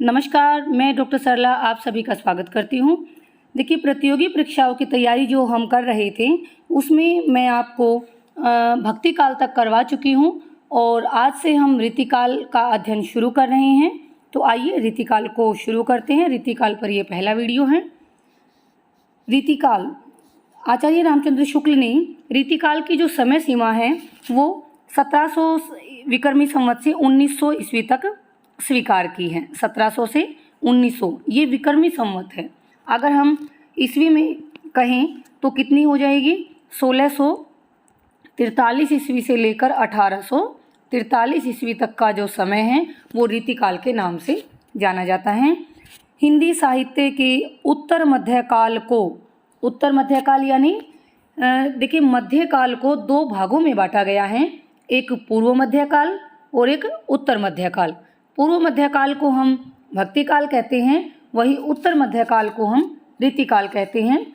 नमस्कार, मैं डॉक्टर सरला आप सभी का स्वागत करती हूँ। देखिए, प्रतियोगी परीक्षाओं की तैयारी जो हम कर रहे थे, उसमें मैं आपको भक्ति काल तक करवा चुकी हूँ और आज से हम रीतिकाल का अध्ययन शुरू कर रहे हैं। तो आइए रीतिकाल को शुरू करते हैं। रीतिकाल पर ये पहला वीडियो है। रीतिकाल, आचार्य रामचंद्र शुक्ल ने रीतिकाल की जो समय सीमा है वो 1700 विक्रमी संवत से 1900 ईस्वी तक स्वीकार की है। 1700 से 1900 ये विक्रमी संवत है। अगर हम ईस्वी में कहें तो कितनी हो जाएगी? 1643 ईस्वी से लेकर 1843 ईस्वी तक का जो समय है वो रीतिकाल के नाम से जाना जाता है। हिंदी साहित्य के उत्तर मध्यकाल को, उत्तर मध्यकाल यानी देखिए मध्यकाल को दो भागों में बांटा गया है, एक पूर्व मध्यकाल और एक उत्तर मध्यकाल। पूर्व मध्यकाल को हम भक्तिकाल कहते हैं, वही उत्तर मध्यकाल को हम रीतिकाल कहते हैं।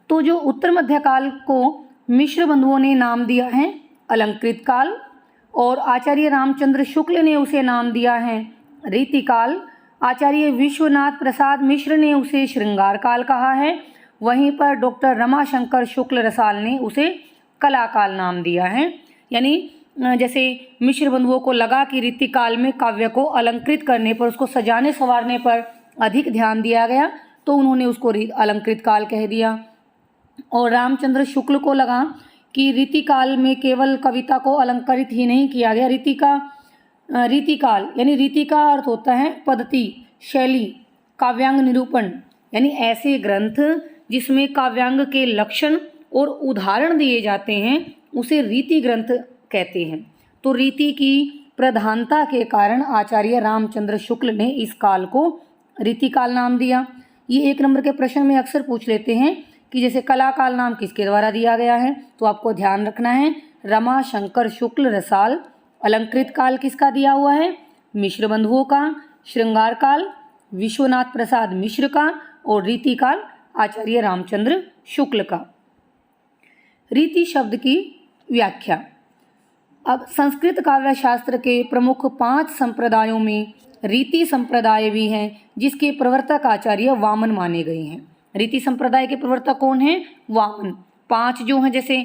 तो जो उत्तर मध्यकाल को मिश्र बंधुओं ने नाम दिया है अलंकृत काल और आचार्य रामचंद्र शुक्ल ने उसे नाम दिया है रीतिकाल। आचार्य विश्वनाथ प्रसाद मिश्र ने उसे श्रृंगार काल कहा है। वहीं पर डॉक्टर रमाशंकर शुक्ल रसाल ने उसे कलाकाल नाम दिया है। यानी जैसे मिश्र बंधुओं को लगा कि रीतिकाल में काव्य को अलंकृत करने पर, उसको सजाने संवारने पर अधिक ध्यान दिया गया, तो उन्होंने उसको अलंकृत काल कह दिया। और रामचंद्र शुक्ल को लगा कि रीतिकाल में केवल कविता को अलंकृत ही नहीं किया गया। रीतिकाल यानी रीति का अर्थ होता है पद्धति, शैली, काव्यांग निरूपण, यानी ऐसे ग्रंथ जिसमें काव्यांग के लक्षण और उदाहरण दिए जाते हैं उसे रीति ग्रंथ कहते हैं। तो रीति की प्रधानता के कारण आचार्य रामचंद्र शुक्ल ने इस काल को रीतिकाल नाम दिया। ये एक नंबर के प्रश्न में अक्सर पूछ लेते हैं कि जैसे कलाकाल नाम किसके द्वारा दिया गया है, तो आपको ध्यान रखना है रमाशंकर शुक्ल रसाल। अलंकृत काल किसका दिया हुआ है? मिश्र बंधुओं का। श्रृंगार काल विश्वनाथ प्रसाद मिश्र का और रीतिकाल आचार्य रामचंद्र शुक्ल का। रीति शब्द की व्याख्या। अब संस्कृत काव्य शास्त्र के प्रमुख 5 संप्रदायों में रीति संप्रदाय भी हैं, जिसके प्रवर्तक आचार्य वामन माने गए हैं। रीति संप्रदाय के प्रवर्तक कौन हैं? वामन। 5 जो हैं, जैसे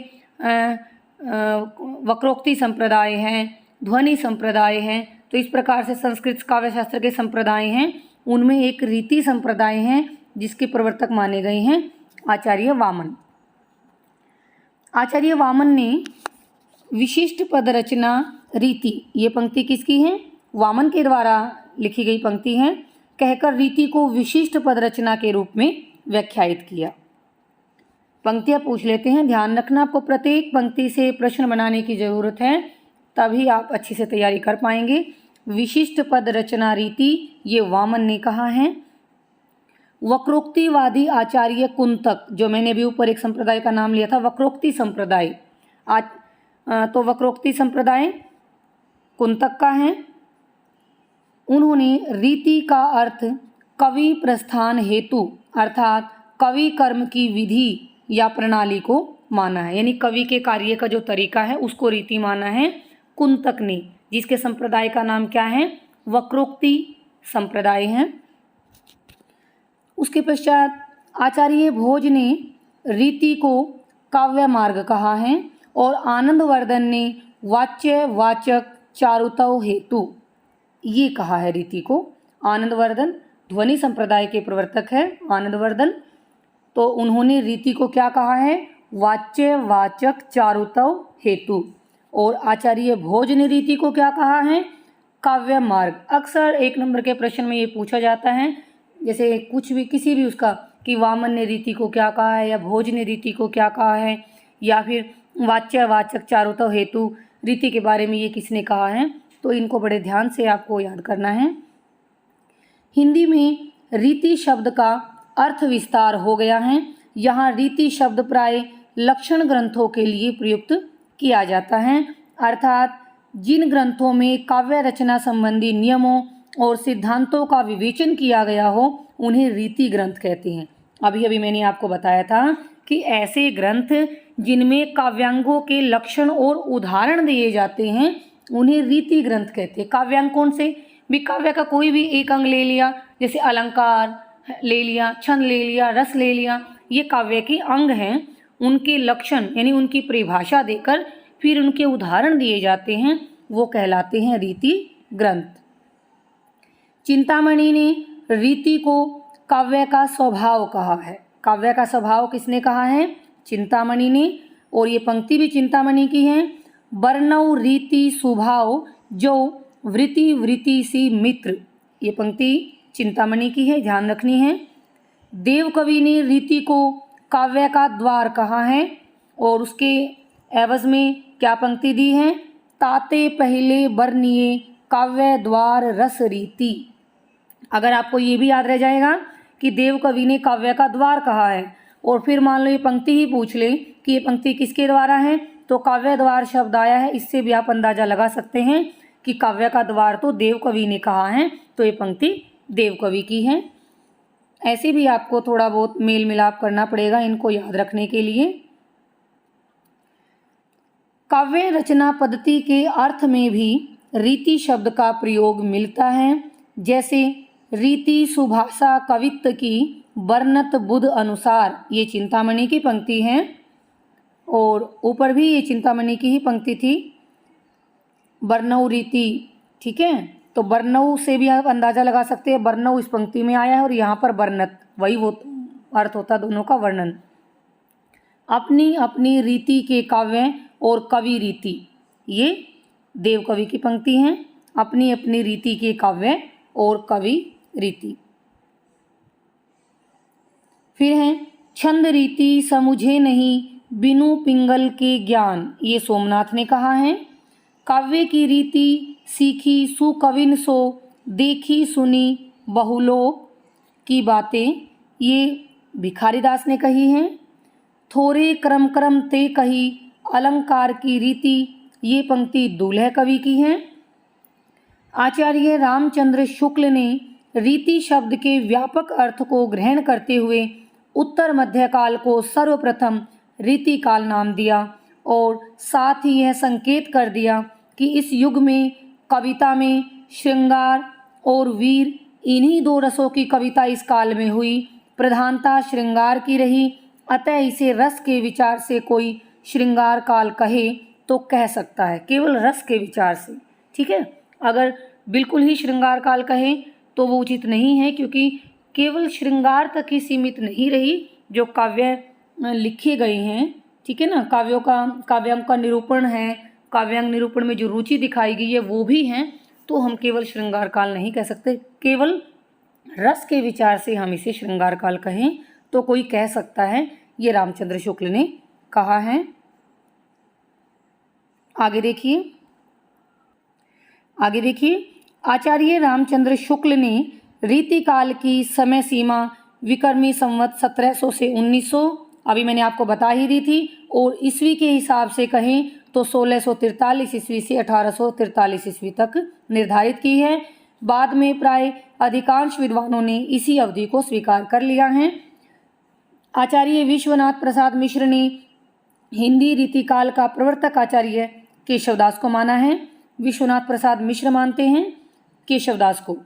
वक्रोक्ति संप्रदाय हैं, ध्वनि संप्रदाय हैं। तो इस प्रकार से संस्कृत काव्य शास्त्र के संप्रदाय हैं, उनमें एक रीति संप्रदाय है जिसके प्रवर्तक माने गए हैं आचार्य वामन। आचार्य वामन ने विशिष्ट पद रचना रीति, ये पंक्ति किसकी है? वामन के द्वारा लिखी गई पंक्ति है, कहकर रीति को विशिष्ट पद रचना के रूप में व्याख्यायित किया। पंक्तियाँ पूछ लेते हैं, ध्यान रखना आपको प्रत्येक पंक्ति से प्रश्न बनाने की जरूरत है, तभी आप अच्छी से तैयारी कर पाएंगे। विशिष्ट पद रचना रीति, ये वामन ने कहा है। वक्रोक्तिवादी आचार्य कुंतक, जो मैंने भी ऊपर एक संप्रदाय का नाम लिया था, वक्रोक्ति संप्रदाय, तो वक्रोक्ति संप्रदाय कुंतक का है। उन्होंने रीति का अर्थ कवि प्रस्थान हेतु अर्थात कवि कर्म की विधि या प्रणाली को माना है, यानी कवि के कार्य का जो तरीका है उसको रीति माना है कुंतक ने, जिसके संप्रदाय का नाम क्या है? वक्रोक्ति संप्रदाय है। उसके पश्चात आचार्य भोज ने रीति को काव्य मार्ग कहा है और आनंदवर्धन ने वाच्य वाचक चारुतव हेतु, ये कहा है रीति को। आनंदवर्धन ध्वनि संप्रदाय के प्रवर्तक है आनंदवर्धन, तो उन्होंने रीति को क्या कहा है? वाच्य वाचक चारुतव हेतु। और आचार्य भोज ने रीति को क्या कहा है? काव्य मार्ग। अक्सर एक नंबर के प्रश्न में ये पूछा जाता है, जैसे कुछ भी किसी भी उसका, कि वामन ने रीति को क्या कहा है या भोज ने रीति को क्या कहा है, या फिर वाच्य वाचक चारुतव हेतु रीति के बारे में ये किसने कहा है। तो इनको बड़े ध्यान से आपको याद करना है। हिंदी में रीति शब्द का अर्थ विस्तार हो गया है। यहाँ रीति शब्द प्राय लक्षण ग्रंथों के लिए प्रयुक्त किया जाता है, अर्थात जिन ग्रंथों में काव्य रचना संबंधी नियमों और सिद्धांतों का विवेचन किया गया हो उन्हें रीति ग्रंथ कहते हैं। अभी अभी मैंने आपको बताया था कि ऐसे ग्रंथ जिनमें काव्यांगों के लक्षण और उदाहरण दिए जाते हैं उन्हें रीति ग्रंथ कहते हैं। काव्यांग कौन से? भी काव्य का कोई भी एक अंग ले लिया, जैसे अलंकार ले लिया, छंद ले लिया, रस ले लिया, ये काव्य के अंग हैं। उनके लक्षण यानी उनकी परिभाषा देकर फिर उनके उदाहरण दिए जाते हैं, वो कहलाते हैं रीति ग्रंथ। चिंतामणि ने रीति को काव्य का स्वभाव कहा है। काव्य का स्वभाव किसने कहा है? चिंतामणि ने। और ये पंक्ति भी चिंतामणि की है। वर्णौ रीति स्वभाव जो वृत्ति वृत्ति सी मित्र, ये पंक्ति चिंतामणि की है, ध्यान रखनी है। देव कवि ने रीति को काव्य का द्वार कहा है और उसके एवज में क्या पंक्ति दी है? ताते पहले वर्णिए काव्य द्वार रस रीति। अगर आपको ये भी याद रह जाएगा कि देव कवि ने काव्य का द्वार कहा है और फिर मान लो ये पंक्ति ही पूछ ले कि ये पंक्ति किसके द्वारा है, तो काव्य द्वार शब्द आया है, इससे भी आप अंदाजा लगा सकते हैं कि काव्य का द्वार तो देव कवि ने कहा है, तो ये पंक्ति देव कवि की है। ऐसे भी आपको थोड़ा बहुत मेल मिलाप करना पड़ेगा इनको याद रखने के लिए। काव्य रचना पद्धति के अर्थ में भी रीति शब्द का प्रयोग मिलता है, जैसे रीति सुभाषा कवित्व की वर्णत बुध अनुसार, ये चिंतामणि की पंक्ति है और ऊपर भी ये चिंतामणि की ही पंक्ति थी, वर्णौ रीति। ठीक है, तो वर्णौ से भी आप अंदाजा लगा सकते हैं, वर्णौ इस पंक्ति में आया है और यहाँ पर वर्णत, वही वो अर्थ होता दोनों का, वर्णन। अपनी अपनी रीति के काव्य और कवि रीति, ये देव कवि की पंक्ति हैं। अपनी अपनी रीति के काव्य और कवि रीति। फिर है छंद रीति समुझे नहीं बिनु पिंगल के ज्ञान, ये सोमनाथ ने कहा है। काव्य की रीति सीखी सुकविन सो देखी सुनी बहुलोक की बातें, ये भिखारीदास ने कही हैं। थोड़े क्रम क्रम ते कही अलंकार की रीति, ये पंक्ति दूल्हे कवि की है। आचार्य रामचंद्र शुक्ल ने रीति शब्द के व्यापक अर्थ को ग्रहण करते हुए उत्तर मध्यकाल को सर्वप्रथम रीति काल नाम दिया और साथ ही यह संकेत कर दिया कि इस युग में कविता में श्रृंगार और वीर, इन्हीं दो रसों की कविता इस काल में हुई। प्रधानता श्रृंगार की रही, अतः इसे रस के विचार से कोई श्रृंगार काल कहे तो कह सकता है, केवल रस के विचार से। ठीक है, अगर बिल्कुल ही श्रृंगार काल कहे तो वो उचित नहीं है, क्योंकि केवल श्रृंगार तक ही सीमित नहीं रही जो काव्य लिखे गए हैं। ठीक है ना, काव्यांग का निरूपण है, काव्यांग निरूपण में जो रुचि दिखाई गई है वो भी हैं, तो हम केवल श्रृंगार काल नहीं कह सकते, केवल रस के विचार से हम इसे श्रृंगार काल कहें तो कोई कह सकता है, ये रामचंद्र शुक्ल ने कहा है। आगे देखिए आचार्य रामचंद्र शुक्ल ने रीति काल की समय सीमा विक्रमी संवत 1700 से 1900, अभी मैंने आपको बता ही दी थी, और ईस्वी के हिसाब से कहें तो 1643 ईस्वी से 1843 ईस्वी तक निर्धारित की है। बाद में प्राय अधिकांश विद्वानों ने इसी अवधि को स्वीकार कर लिया है। आचार्य विश्वनाथ प्रसाद मिश्र ने हिंदी रीतिकाल का प्रवर्तक आचार्य केशवदास को माना है। विश्वनाथ प्रसाद मिश्र मानते हैं केशवदास को।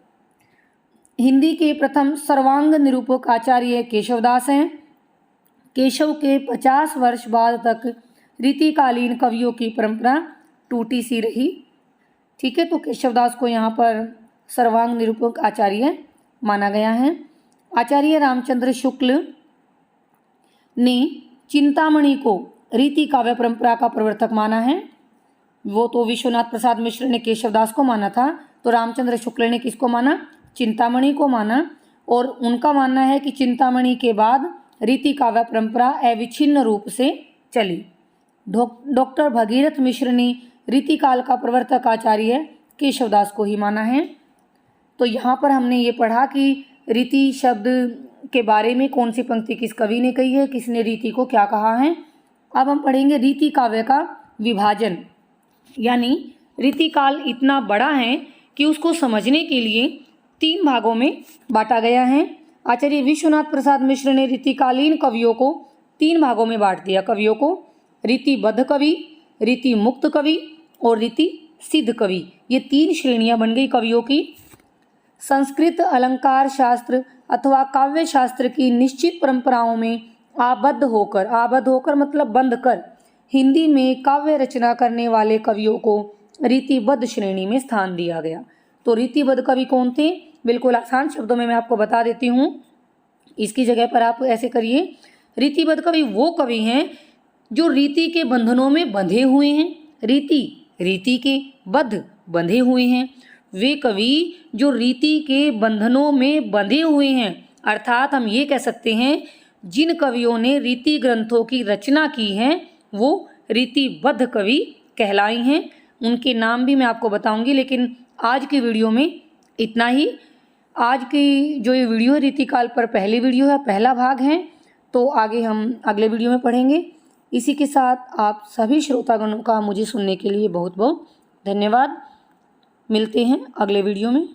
हिंदी के प्रथम सर्वांग निरूपक आचार्य केशवदास हैं। केशव के 50 वर्ष बाद तक रीतिकालीन कवियों की परंपरा टूटी सी रही। ठीक है, तो केशवदास को यहाँ पर सर्वांग निरूपक आचार्य माना गया है। आचार्य रामचंद्र शुक्ल ने चिंतामणि को रीति काव्य परंपरा का प्रवर्तक माना है। वो तो विश्वनाथ प्रसाद मिश्र ने केशवदास को माना था, तो रामचंद्र शुक्ल ने किसको माना? चिंतामणि को माना। और उनका मानना है कि चिंतामणि के बाद रीति काव्य परंपरा अविच्छिन्न रूप से चली। डॉक्टर भगीरथ मिश्र ने रीति काल का प्रवर्तक आचार्य केशवदास को ही माना है। तो यहाँ पर हमने ये पढ़ा कि रीति शब्द के बारे में कौन सी पंक्ति किस कवि ने कही है, किसने रीति को क्या कहा है। अब हम पढ़ेंगे रीति काव्य का विभाजन, यानी रीति काल इतना बड़ा है कि उसको समझने के लिए 3 भागों में बांटा गया है। आचार्य विश्वनाथ प्रसाद मिश्र ने रीतिकालीन कवियों को 3 भागों में बांट दिया। कवियों को रीतिबद्ध कवि, रीति मुक्त कवि और रीति सिद्ध कवि, ये 3 श्रेणियां बन गई कवियों की। संस्कृत अलंकार शास्त्र अथवा काव्य शास्त्र की निश्चित परंपराओं में आबद्ध होकर मतलब बंद कर हिंदी में काव्य रचना करने वाले कवियों को रीतिबद्ध श्रेणी में स्थान दिया गया। तो रीतिबद्ध कवि कौन थे? बिल्कुल आसान शब्दों में मैं आपको बता देती हूँ। इसकी जगह पर आप ऐसे करिए, रीतिबद्ध कवि वो कवि हैं जो रीति के बंधनों में बंधे हुए हैं। रीति के बद्ध बंधे हुए हैं। वे कवि जो रीति के बंधनों में बंधे हुए हैं, अर्थात हम ये कह सकते हैं जिन कवियों ने रीति ग्रंथों की रचना की है वो रीतिबद्ध कवि कहलाए हैं। उनके नाम भी मैं आपको बताऊंगी, लेकिन आज की वीडियो में इतना ही। आज की जो ये वीडियो है रीतिकाल पर पहली वीडियो है, पहला भाग है, तो आगे हम अगले वीडियो में पढ़ेंगे। इसी के साथ आप सभी श्रोतागणों का मुझे सुनने के लिए बहुत बहुत धन्यवाद। मिलते हैं अगले वीडियो में।